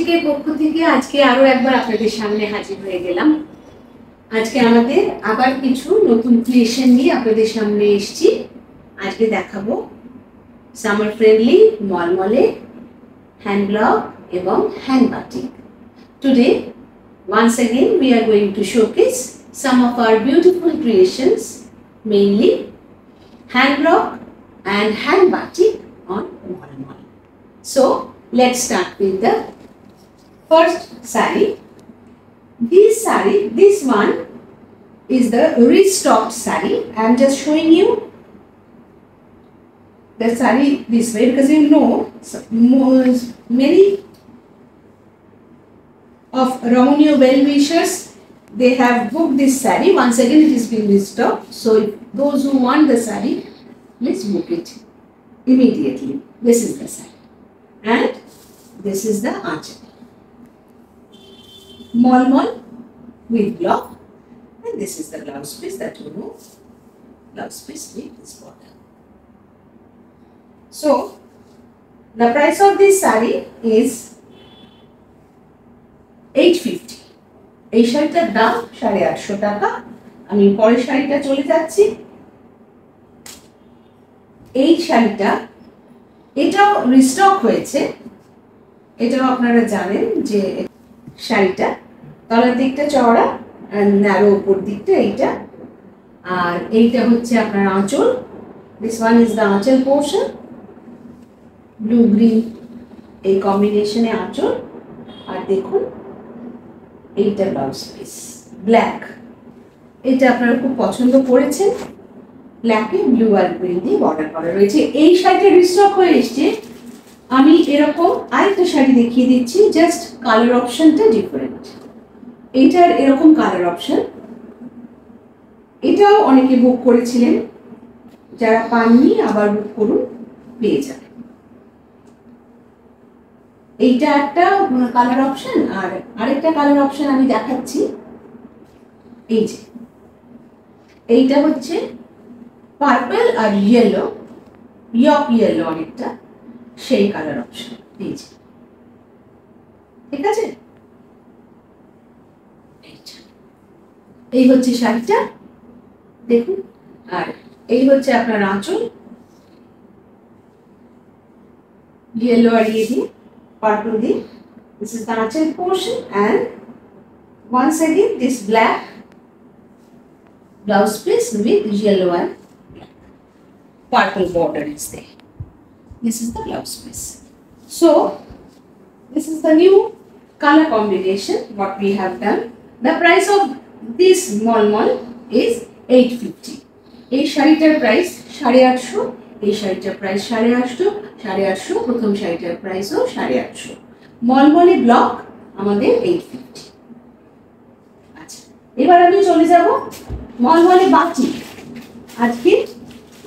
বুটিকের পক্ষ থেকে আজকে আরো একবার আপনাদের সামনে হাজির হয়ে গেলাম। আজকে আমাদের আবার কিছু নতুন ক্রিয়েশন নিয়ে আপনাদের সামনে এসেছি। আজকে দেখাবো সামার ফ্রেন্ডলি মলমলে হ্যান্ড ব্লক এবং hand batik. Today, once again, we are going to showcase some of our beautiful creations, mainly hand block and hand batik on mol. So, let's start with the first sari. This one is the restocked sari. I am just showing you the sari this way because you know many of Ramonio well-wishers, they have booked this sari. Once again it is being restocked. So those who want the sari, let's book it immediately. This is the sari. And this is the aanchal. Mol with block. And this is the blouse piece that you know. Blouse piece with this border. So the price of this sari is 850. এই শাড়িটার দাম 850 টাকা। আমি পরের শাড়িটা চলে যাচ্ছি। এই শাড়িটা এটাও রিস্টক হয়েছে। এটাও আপনারা জানেন যে শাড়িটা তলার দিকটা চওড়া আর ন্যারো উপর দিকটা এইটা, আর এইটা হচ্ছে আপনার আঁচল। দিস ওয়ান ইজ দ্য আঁচল পোর্শন, ব্লু গ্রিন এই কম্বিনেশনে আঁচল। আর দেখুন এইটা ব্লাউজ পিস ব্ল্যাক, এটা আপনারা খুব পছন্দ করেছেন। ব্ল্যাকে ব্লু আর গ্রিন দিয়ে বর্ডার করা রয়েছে। এই শাড়িটা রিস্টক হয়ে এসছে। আমি এরকম আরেকটা শাড়ি দেখিয়ে দিচ্ছি, জাস্ট কালার অপশনটা ডিফারেন্ট। এইটার এরকম কালার অপশন, এটাও অনেকে বুক করেছিলেন, যারা পাননি আবার বুক করুন, পেয়ে যাবেন। এইটা একটা কালার অপশন, আর আরেকটা কালার অপশন আমি দেখাচ্ছি। এই যে এইটা হচ্ছে পার্পল আর ইয়েলো, ইয়ক ইয়েলো অনেকটা, সেই কালার অপশন। এই যে ঠিক আছে, এই হচ্ছে শাড়িটা দেখুন। আর এই হচ্ছে আপনার আঁচল, ইয়েলো আর ইয়ে দিয়ে purple দিয়ে। This is the aanchal portion, and once again this black blouse piece with yellow and purple border is there. This is the blouse piece. So this is the new color combination what we have done. The price of this mol is 850. এই শাড়িটার price 850, এই শাড়িটার price 850, প্রথম শাড়িটার প্রাইসও 850। মলমলে block আমাদের 850। আচ্ছা, এবার আমি চলে যাব মলমলে বাটিক। আজকে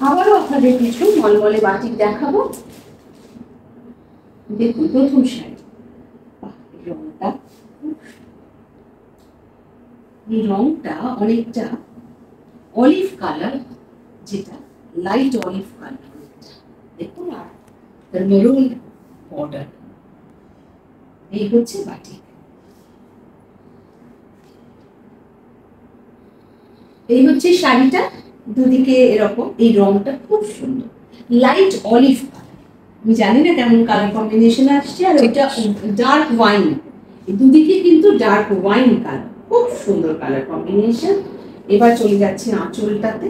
আবারও আপনাদের কিছু মলমলে বাটিক দেখাবো। দেখুন প্রথম শাড়ি, রংটা, এই রংটা অনেকটা অলিভ কালার, যেটা লাইট অলিভ কালার দেখুন, আর মেরুন বর্ডার। এই হচ্ছে বাটিক। এই হচ্ছে শাড়িটা, দুদিকে এরকম। এই রংটা খুব সুন্দর, লাইট অলিভ কালার। আমি জানি না কেমন কালার কম্বিনেশন আসছে। আর এটা ডার্ক ওয়াইন, এই দুদিকে কিন্তু ডার্ক ওয়াইন কালার, খুব সুন্দর কালার কম্বিনেশন। এবার চলে যাচ্ছে আঁচলটাতে।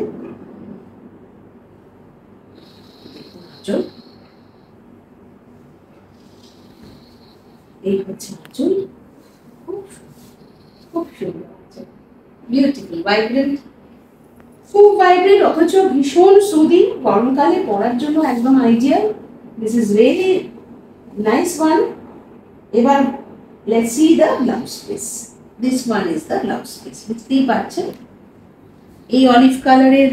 আঁচল, এই হচ্ছে আঁচল, খুব সুন্দর, বিউটিফুল, ভাইব্রেন্ট, খুব ভাইব্রেন্ট, অথচ ভীষণ সুদিং, গরমকালে পরার জন্য একদম ideal. This is really nice one. এবার let's see the blouse piece. This one is the blouse piece. বুঝতেই পারছেন এই অলিভ কালারের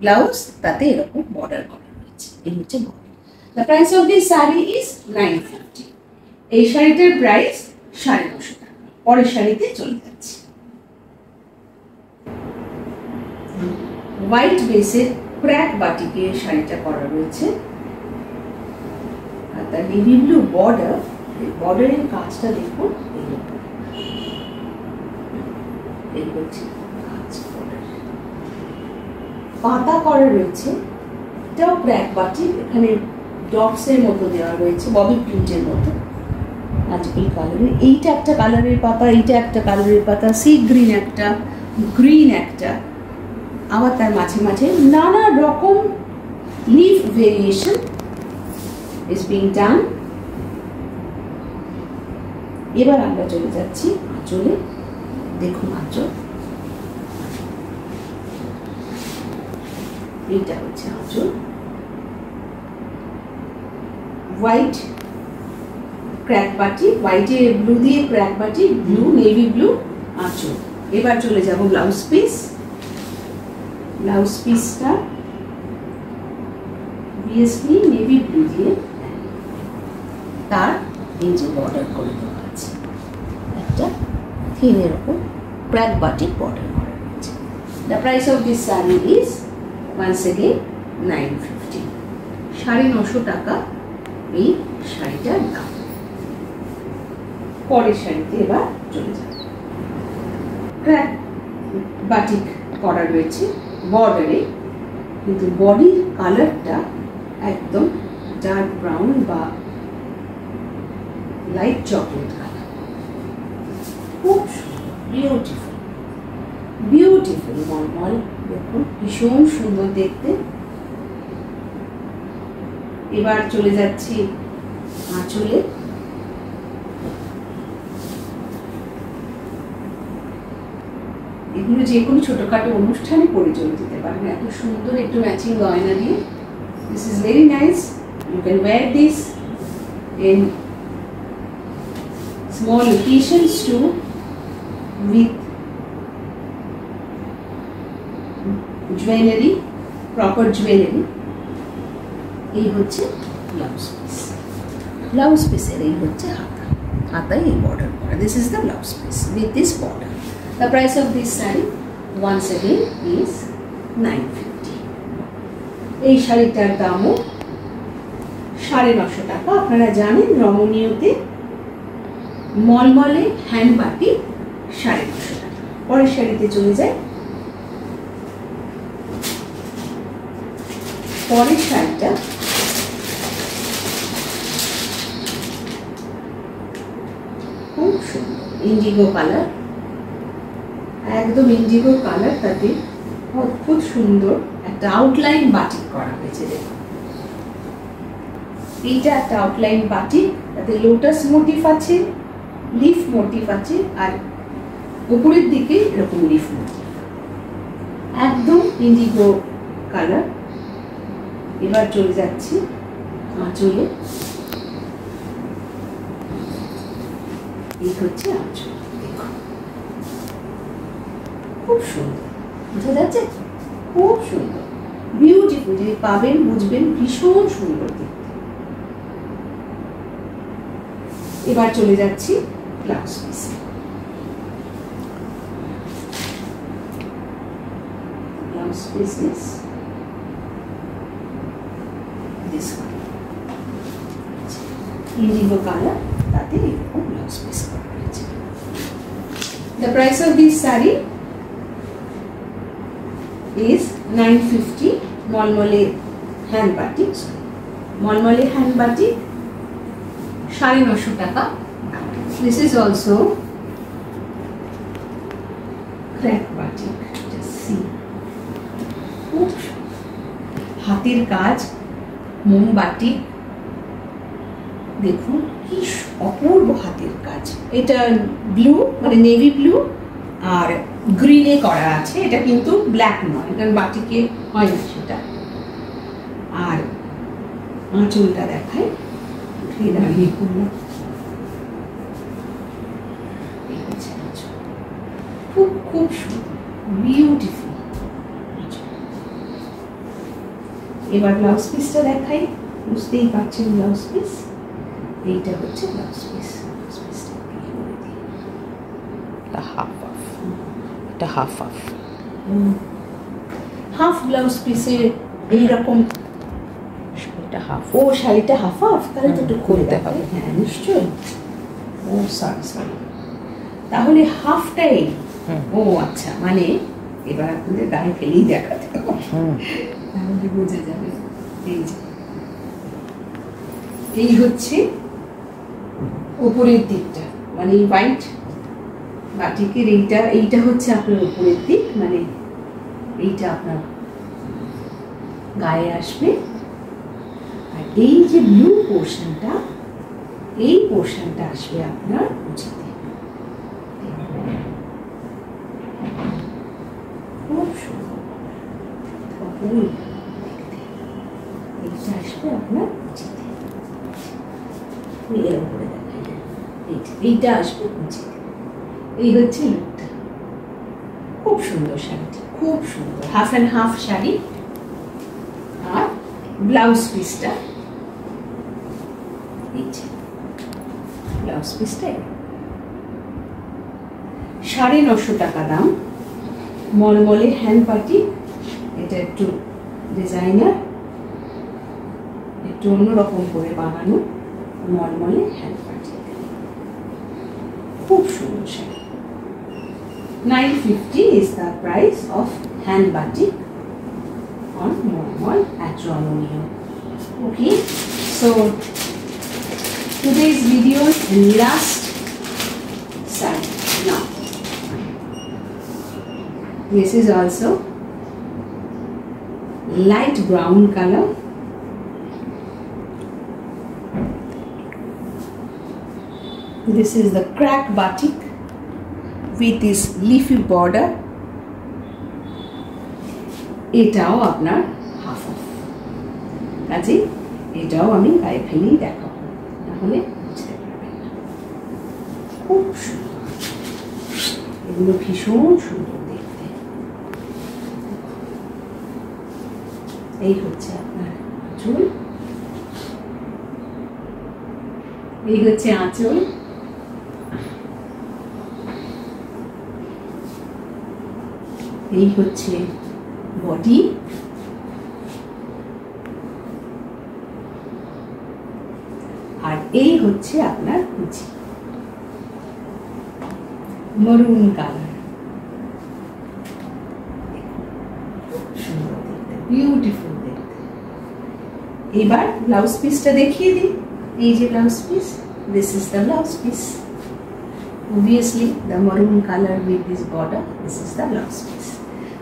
ব্লাউজ, তাতে এরকম বর্ডার করা রয়েছে। এই হচ্ছে border. The price of this sari is 950। এই শাড়িটার প্রাইস 950 টাকা। পরের শাড়িতে চলে যাচ্ছে। হোয়াইট বেসের ক্র্যাক বাটিকে শাড়িটা করা রয়েছে, আর তার নেভি ব্লু বর্ডার বর্ডারের কাজটা দেখুন, এই হচ্ছে কাজ, পাতা করা রয়েছে। এটাও ক্র্যাক বাটিক, এখানে ডটসের মতো দেওয়া রয়েছে, ববি প্রিন্টের মতো মাল্টিপল কালারের। এইটা একটা কালারের পাতা, এইটা একটা কালারের পাতা, সি গ্রিন একটা, গ্রিন একটা, আবার তার মাঝে মাঝে নানা রকম leaf variation is being done. এবার আমরা চলে যাচ্ছি আঁচলে। দেখুন আঁচল, এইটা হচ্ছে আঁচল, হোয়াইট ক্র্যাক বাটি, হোয়াইটে ব্লু দিয়ে ক্র্যাক বাটি, ব্লু নেভি ব্লু আঁচল। এবার চলে যাব ব্লাউজ পিস। ব্লাউজ পিসটা অবভিয়াসলি নেভি ব্লু দিয়ে, তার এই যে বর্ডার করে দেওয়া আছে, একটা থিনের ওপর ক্র্যাক বাটিক বর্ডার করা রয়েছে। The price of this sari is once again 950, 950 টাকা এই শাড়িটার দাম। পরের শাড়িতে এবার চলে যাব। ক্র্যাক বাটিক করা রয়েছে বর্ডারে, কিন্তু বডির কালারটা একদম ডার্ক ব্রাউন বা লাইট চকলেট কালার, খুব বিউটিফুল বিউটিফুল মলমল। দেখুন ভীষণ সুন্দর দেখতে। এবার চলে যাচ্ছি আঁচলে। এগুলো যে কোনো ছোটখাটো অনুষ্ঠানে পরে চলে যেতে পারেন, এত সুন্দর একটু ম্যাচিং গয়না দিয়ে। This is very nice, you can wear this in small occasions too with jewellery, proper jewellery. এই হচ্ছে ব্লাউজ পিস। ব্লাউজ পিসের এই হচ্ছে হাতা, হাতায় এই বর্ডার করা। This is the blouse piece with this border. The price of this sari once again is 950। এই শাড়িটার দামও 950 টাকা। আপনারা জানেন রমণীয়তে মলমলে হ্যান্ড বাটি 950 টাকা। পরের শাড়িতে চলে যায়। পরের শাড়িটা খুব সুন্দর, ইন্ডিগো কালার, একদম ইন্ডিগো কালার, তাতে অদ্ভুত সুন্দর একটা আউটলাইন বাটিক করা হয়েছে। দেখুন এইটা একটা আউটলাইন বাটিক, তাতে লোটাস মোটিভ আছে, লিফ মোটিভ আছে, আর উপরের দিকে এরকম লিফ মোটিভ, একদম ইন্ডিগো কালার। এবার চলে যাচ্ছি আঁচলে। এই হচ্ছে আঁচল, দেখুন খুব সুন্দর, বোঝা যাচ্ছে, খুব সুন্দর, বিউটিফুল। যদি পাবেন বুঝবেন, ভীষণ সুন্দর দেখতে। এবার চলে যাচ্ছি ব্লাউজ পিসে। Blouse piece is this one, indigo color, তাতে এরকম ব্লাউজ পিস করা হয়েছে। The price of this saree is 950। মলমলে হ্যান্ড বাটিক, মলমলে হ্যান্ড বাটিক 950 টাকা। This is also crack batik, just see, খুব হাতের কাজ, মোমবাটি, দেখুন কি অপূর্ব হাতের কাজ। এটা ব্লু মানে নেভি ব্লু আর গ্রিনে করা আছে, এটা কিন্তু ব্ল্যাক নয়, কারণ বাটিকে হয় না সেটা। আর আঁচলটা দেখায়, উঠিয়ে দাঁড়িয়ে করলাম, খুব খুব সুন্দর, বিউটিফুল। এবার ব্লাউজ পিসটা দেখাই, বুঝতেই পারছেন ব্লাউজ পিস। এইটা হচ্ছে ব্লাউজ পিস। ব্লাউজ পিসটা করে দিই, এটা হাফ হাফ, এটা হাফ হাফ। হাফ ব্লাউজ পিসে এইরকম এটা হাফ। ও শাড়িটা হাফ হাফ, তাহলে তো একটু খুলতে হবে। হ্যাঁ নিশ্চয়ই। ও সরি সরি, তাহলে হাফটাই। ও আচ্ছা, মানে এবার আপনাদের গায়ে ফেলেই দেখাতে হবে, তাহলে বোঝা যাবে। এই যে এই হচ্ছে উপরের দিকটা, মানে হোয়াইট বাটিকের এইটা হচ্ছে আপনার উপরের দিক, মানে এইটা আপনার গায়ে আসবে। আর এই যে ব্লু পোর্শনটা, এই পোর্শনটা আসবে আপনার কুচিতে। খুব সুন্দর, এইটা আসবে আপনার কুচিতে। এর উপরে দেখাই যায়, এইটা আসবে কুচিতে। এই হচ্ছে লুকটা। খুব সুন্দর শাড়িটি, খুব সুন্দর, হাফ অ্যান্ড হাফ শাড়ি। আর ব্লাউজ পিসটা, এই যে ব্লাউজ পিসটা 950 টাকা দাম। মলমলে হ্যান্ড পার্টি, এটা একটু ডিজাইনার, একটু অন্যরকম করে বানানো মলমলে হ্যান্ড পার্টি, খুব সুন্দর sari. 950 is the price of hand batik on Molmol at Ramonio. Okay, so today's video's last side now. This is also light brown color. This is the crack batik with this leafy border. এটাও আপনার half of, কাজে এটাও আমি গায়ে ফেলেই দেখাবো, নাহলে বুঝতে পারবেন না। খুব সুন্দর, এগুলো ভীষণ সুন্দর দেখতে। এই হচ্ছে আপনার আঁচল, এই হচ্ছে আঁচল। এই হচ্ছে বডি, আর এই হচ্ছে আপনার কুচি, মরুন কালার। সুন্দর দেখতে, বিউটিফুল দেখতে। এবার ব্লাউজ পিসটা দেখিয়ে দিই। এই যে blouse piece, this is the blouse piece. Obviously the maroon color with this border, this is the blouse piece.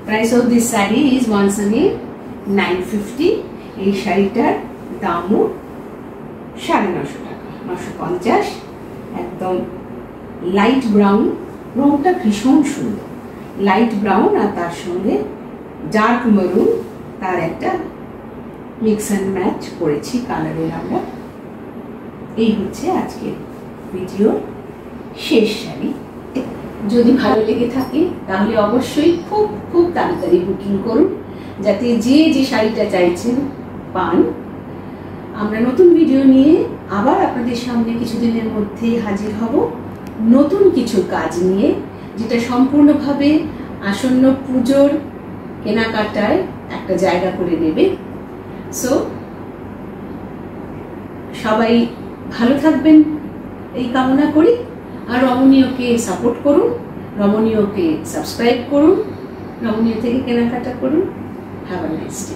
Price of this saree is once again 950. এই শাড়িটার দামও 950 টাকা, 950। একদম লাইট ব্রাউন, রংটা ভীষণ সুন্দর, লাইট ব্রাউন আর তার সঙ্গে ডার্ক মেরুন, তার একটা মিক্স অ্যান্ড ম্যাচ করেছি কালারের আমরা। এই হচ্ছে আজকের ভিডিওর শেষ শাড়ি। যদি ভালো লেগে থাকে তাহলে অবশ্যই খুব খুব তাড়াতাড়ি বুকিং করুন, যাতে যে যে শাড়িটা চাইছেন পান। আমরা নতুন ভিডিও নিয়ে আবার আপনাদের সামনে কিছুদিনের মধ্যেই হাজির হব, নতুন কিছু কাজ নিয়ে, যেটা সম্পূর্ণভাবে আসন্ন পুজোর কেনাকাটায় একটা জায়গা করে নেবে। সো সবাই ভালো থাকবেন এই কামনা করি, আর রমণীয়কে সাপোর্ট করুন, রমণীয়কে সাবস্ক্রাইব করুন, রমণীয় থেকে কেনাকাটা করুন। Have a nice day.